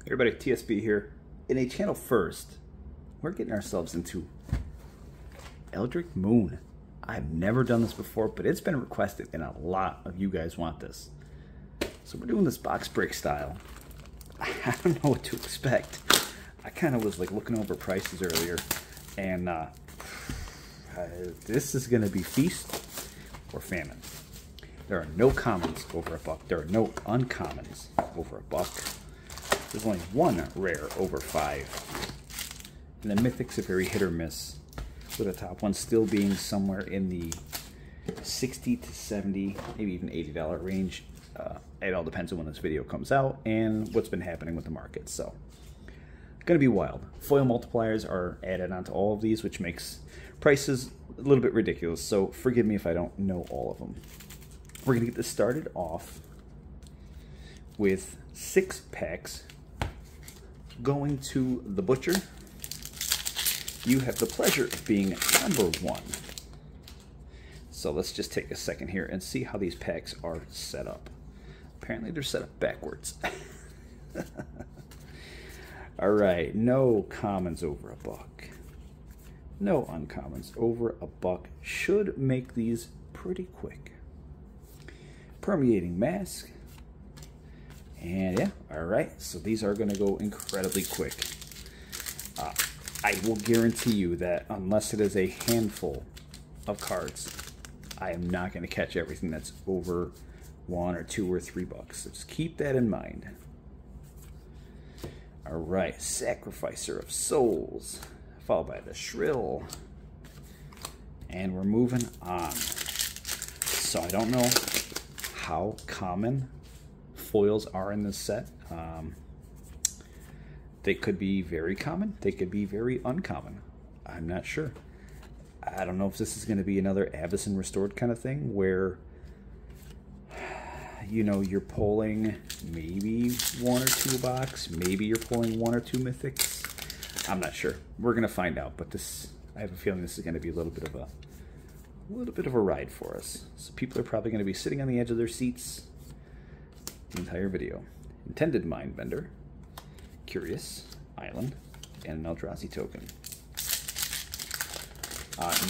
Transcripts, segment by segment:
Everybody, TSB here. In a channel first, we're getting ourselves into Eldritch Moon. I've never done this before, but it's been requested and a lot of you guys want this. So we're doing this box break style. I don't know what to expect. I kind of was like looking over prices earlier, and this is going to be feast or famine. There are no commons over $1. There are no uncommons over $1. There's only one rare over 5. And the mythics are very hit or miss, with the top one still being somewhere in the $60 to $70, maybe even $80 range. It all depends on when this video comes out and what's been happening with the market. So, gonna be wild. Foil multipliers are added onto all of these, which makes prices a little bit ridiculous. So forgive me if I don't know all of them. We're gonna get this started off with 6 packs going to the butcher. You have the pleasure of being number 1. So let's just take a second here and see how these packs are set up. Apparently they're set up backwards. All right, no commons over $1. No uncommons over $1. Should make these pretty quick. Permeating mask. And yeah, all right, so these are gonna go incredibly quick. I will guarantee you that unless it is a handful of cards, I am not gonna catch everything that's over $1 or $2 or $3. So just keep that in mind. All right, Sacrificer of Souls, followed by the Shrill. And we're moving on. So I don't know how common foils are in this set. They could be very common. They could be very uncommon. I'm not sure. I don't know if this is going to be another Avacyn Restored kind of thing where, you know, you're pulling maybe 1 or 2 a box. Maybe you're pulling 1 or 2 mythics. I'm not sure. We're going to find out. But this, I have a feeling this is going to be a little bit of a ride for us. So people are probably going to be sitting on the edge of their seats the entire video. Intended Mindbender, Curious, Island, and an Eldrazi token.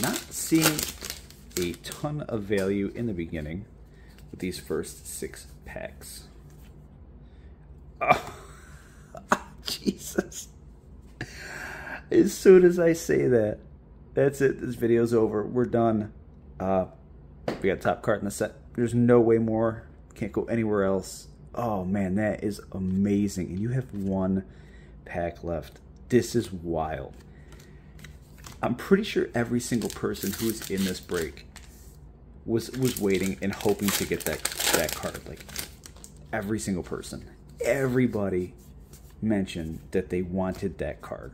Not seeing a ton of value in the beginning with these first 6 packs. Oh, Jesus. As soon as I say that, that's it. This video's over. We're done. We got top card in the set. There's no way more. Can't go anywhere else. Oh man, that is amazing. And you have 1 pack left. This is wild. I'm pretty sure every single person who's in this break was waiting and hoping to get that card. Like every single person. Everybody mentioned that they wanted that card.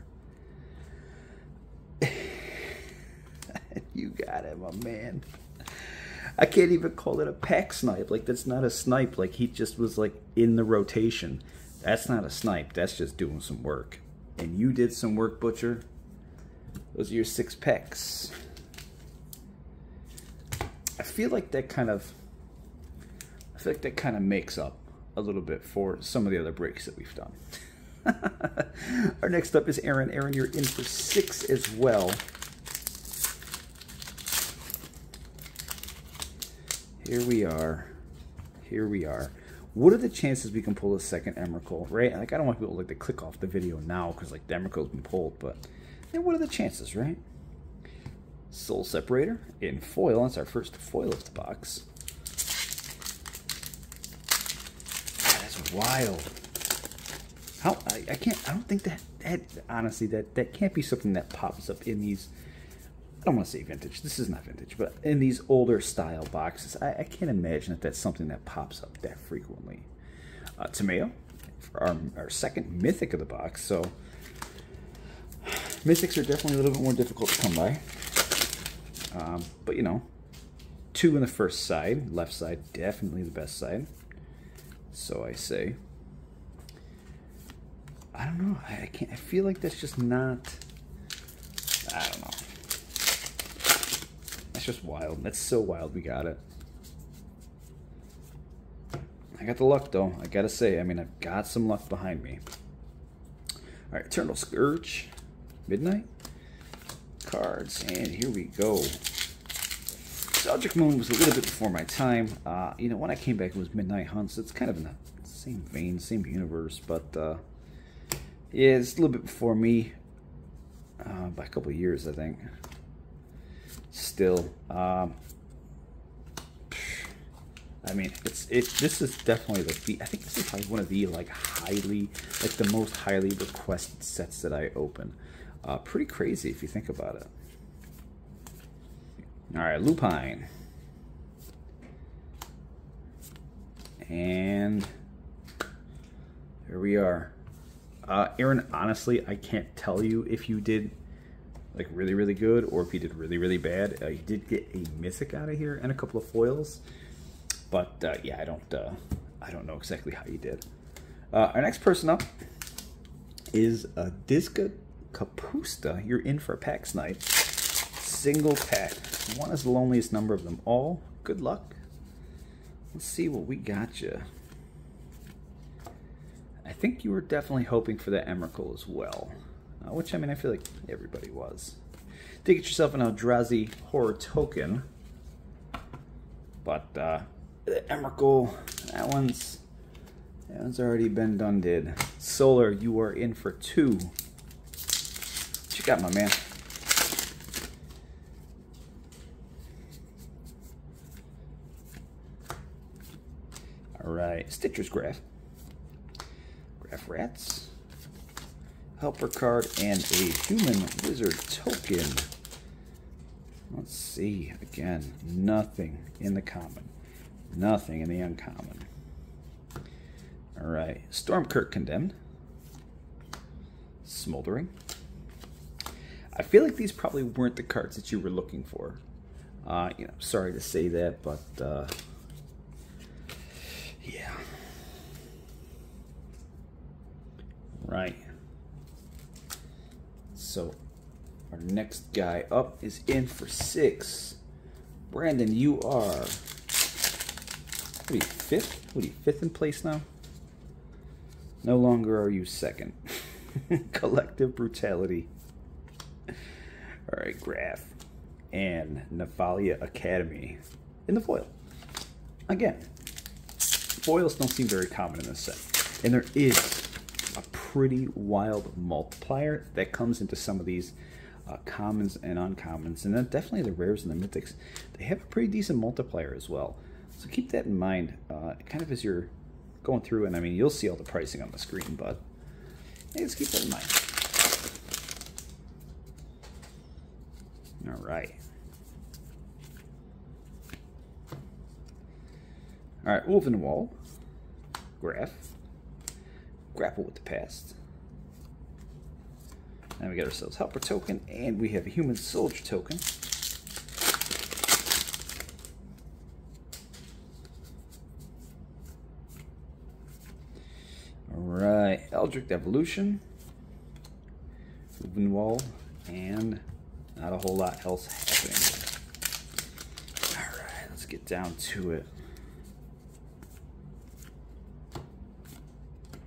You got it, my man. I can't even call it a pack snipe. Like, that's not a snipe. Like, he just was, like, in the rotation. That's not a snipe. That's just doing some work. And you did some work, Butcher. Those are your 6 packs. I feel like that kind of makes up a little bit for some of the other breaks that we've done. Our next up is Aaron. Aaron, you're in for 6 as well. Here we are. Here we are. What are the chances we can pull a second Emrakul, right? Like, I don't want people like to click off the video now because like the Emrakul's been pulled, but yeah, what are the chances, right? Soul Separator in foil. That's our first foil of the box. That is wild. How I don't think that honestly that can't be something that pops up in these. I don't want to say vintage. This is not vintage, but in these older style boxes, I can't imagine that that's something that pops up that frequently. Tomeo, for our second mythic of the box. So mythics are definitely a little bit more difficult to come by. But you know, 2 in the first side, left side, definitely the best side. So I say, I don't know. I feel like that's just not. I don't know. That's just wild. That's so wild. We got it. I got the luck, though. I gotta say, I mean, I've got some luck behind me. All right, Eternal Scourge, Midnight, cards, and here we go. Eldritch Moon was a little bit before my time. You know, when I came back, it was Midnight Hunts. It's kind of in the same vein, same universe, but yeah, it's a little bit before me by a couple of years, I think. Still, I mean, this is definitely I think this is probably one of the the most highly requested sets that I open. Pretty crazy if you think about it. All right, Lupine. And there we are. Aaron, honestly, I can't tell you if you did like really, really good or if you did really, really bad. You did get a Mythic out of here and a couple of foils. But yeah, I don't know exactly how you did. Our next person up is Diska Kapusta. You're in for a pack snipe. Single pack. One is the loneliest number of them all. Good luck. Let's see what we got you. I think you were definitely hoping for the Emrakul as well. Which, I mean, I feel like everybody was. Did get yourself an Eldrazi Horror token. But the Emrakul, that one's already been done did. Solar, you are in for 2. What you got, my man? Alright, Stitcher's Graph. Graph Rats. Helper card and a Human Wizard token. Let's see. Again, nothing in the common. Nothing in the uncommon. Alright, Stormkirk Condemned. Smoldering. I feel like these probably weren't the cards that you were looking for. You know, sorry to say that, but yeah. Right. So our next guy up is in for 6. Brandon, you are what are you, 5th? What are you, 5th in place now? No longer are you 2nd. Collective Brutality. Alright, Graph. And Nephalia Academy in the foil. Again, foils don't seem very common in this set. And there is a pretty wild multiplier that comes into some of these commons and uncommons. And then definitely the rares and the mythics. They have a pretty decent multiplier as well. So keep that in mind kind of as you're going through. And I mean, you'll see all the pricing on the screen, but hey, let's keep that in mind. All right. All right, Ulvenwall, Graph, Grapple with the Past. Now we got ourselves Helper token, and we have a Human Soldier token. All right, Eldritch Evolution, Ulvenwall, and not a whole lot else happening. All right, let's get down to it.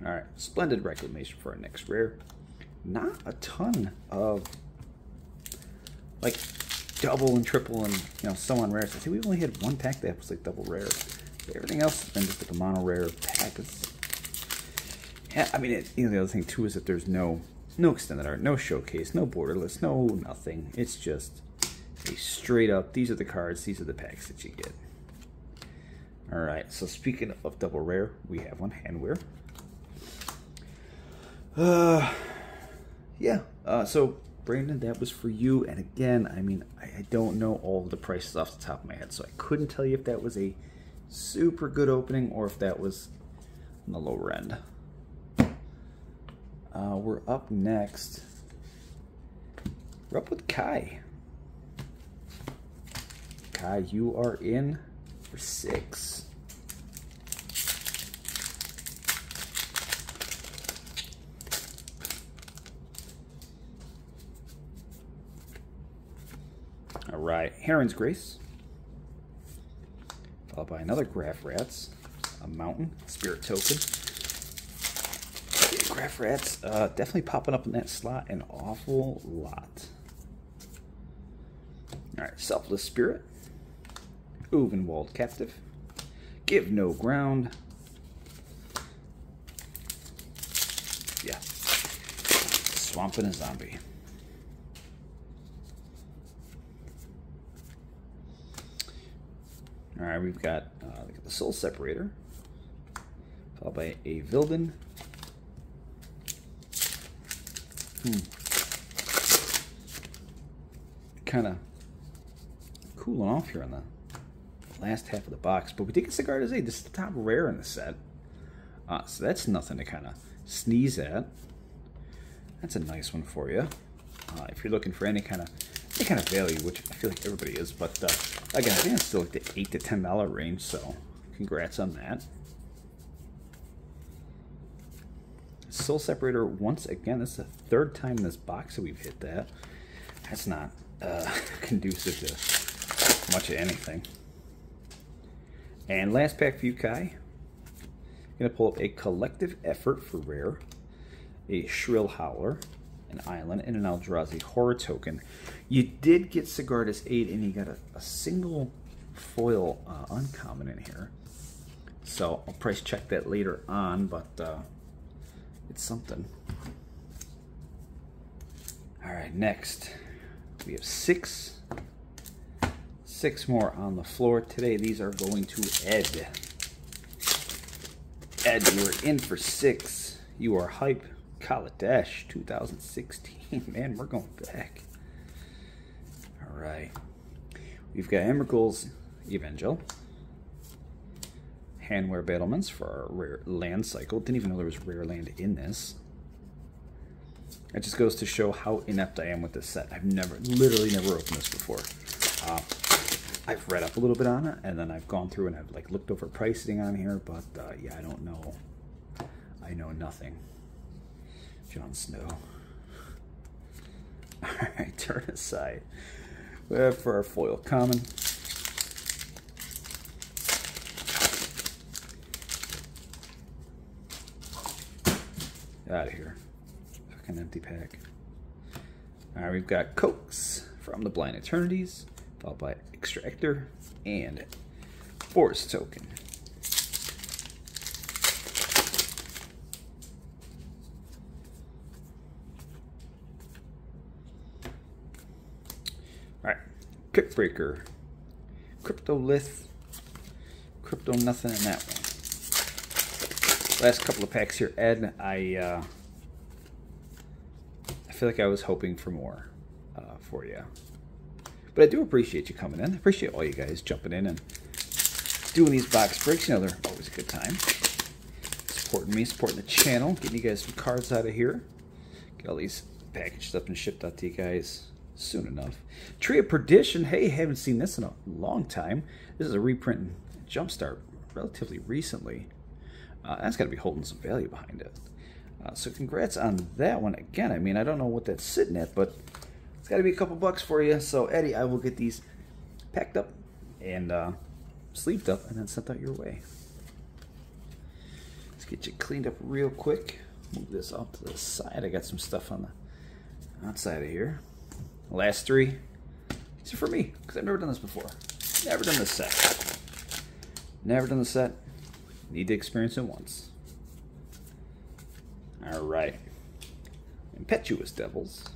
Alright, Splendid Reclamation for our next rare. Not a ton of like double and triple and so on rares. I think we only had one pack that was like double rare. Everything else has been just like a mono rare pack. Yeah, I mean, the other thing too is that there's no extended art, no showcase, no borderless, no nothing. It's just a straight up, these are the cards, these are the packs that you get. Alright, so speaking of double rare, we have one Handwear. Yeah, so Brandon, that was for you. And again, I mean, I don't know all of the prices off the top of my head, so I couldn't tell you if that was a super good opening or if that was on the lower end. We're up next. We're up with Kai. Kai, you are in for 6. All right, Heron's Grace, followed by another Graph Rats, a Mountain, Spirit Token, Draft Rats, definitely popping up in that slot an awful lot. Alright, Selfless Spirit. Ovenwald Captive. Give No Ground. Yeah. Swamping a Zombie. Alright, we've got the Soul Separator. Followed by a Vilden. Kind of cooling off here on the last half of the box, but we did get Sigarda's Aid. This is the top rare in the set, so that's nothing to kind of sneeze at. That's a nice one for you if you're looking for any kind of value, which I feel like everybody is. But again, I think it's still like the $8 to $10 range, so congrats on that. Soul Separator once again. This is the third time in this box that we've hit that. That's not conducive to much of anything. And last pack for you, Kai. I'm going to pull up a Collective Effort for rare, a Shrill Howler, an Island, and an Eldrazi Horror token. You did get Sigarda's Aid, and you got a single foil uncommon in here. So I'll price check that later on, but it's something. All right, next we have six more on the floor today. These are going to Ed. Ed, you are in for 6. You are hype. Kaladesh 2016. Man, we're going back. All right. We've got Emrakul's Evangel. Handwear Battlements for our rare land cycle. Didn't even know there was rare land in this. It just goes to show how inept I am with this set. I've literally never opened this before. I've read up a little bit on it, and then I've gone through and I've like looked over pricing on here, but yeah, I don't know. I know nothing. Jon Snow. All right, turn aside. For our foil common. Out of here. Fucking empty pack. Alright, we've got Cokes from the Blind Eternities, followed by Extractor and Force Token. Alright, Kickbreaker, Cryptolith, Crypto nothing in that one. Last couple of packs here, Ed. I feel like I was hoping for more for you. But I do appreciate you coming in. I appreciate all you guys jumping in and doing these box breaks. You know, they're always a good time. Supporting me, supporting the channel, getting you guys some cards out of here. Get all these packaged up and shipped out to you guys soon enough. Tree of Perdition. Hey, haven't seen this in a long time. This is a reprint and Jumpstart relatively recently. That's got to be holding some value behind it. So congrats on that one. Again, I mean, I don't know what that's sitting at, but it's got to be a couple bucks for you. So, Eddie, I will get these packed up and sleeved up and then sent out your way. Let's get you cleaned up real quick. Move this off to the side. I got some stuff on the outside of here. The last 3, these are for me, because I've never done this before. Never done this set. Never done the set. Need to experience it once. Alright. Impetuous Devils.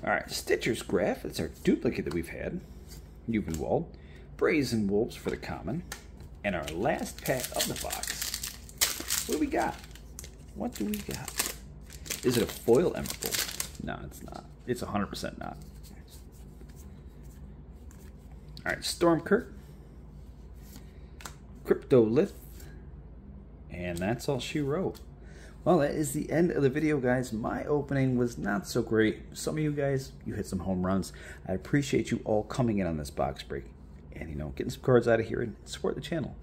Alright, Stitcher's Graph. That's our duplicate that we've had. Uvenwald. Brazen Wolves for the common. And our last pack of the box. What do we got? What do we got? Is it a foil Emrakul? No, it's not. It's 100% not. Alright, Stormkirk. Cryptolith. And that's all she wrote. Well, that is the end of the video, guys. My opening was not so great. Some of you guys, you hit some home runs. I appreciate you all coming in on this box break. And, you know, getting some cards out of here and support the channel.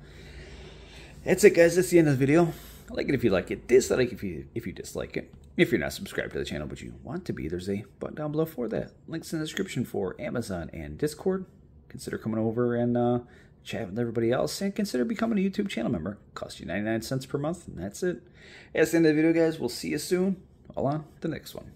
That's it, guys. That's the end of the video. Like it if you like it. Dislike if you dislike it. If you're not subscribed to the channel but you want to be, there's a button down below for that. Links in the description for Amazon and Discord. Consider coming over and chat with everybody else, and consider becoming a YouTube channel member. Costs you 99 cents per month, and that's it. That's the end of the video, guys. We'll see you soon. All on the next one.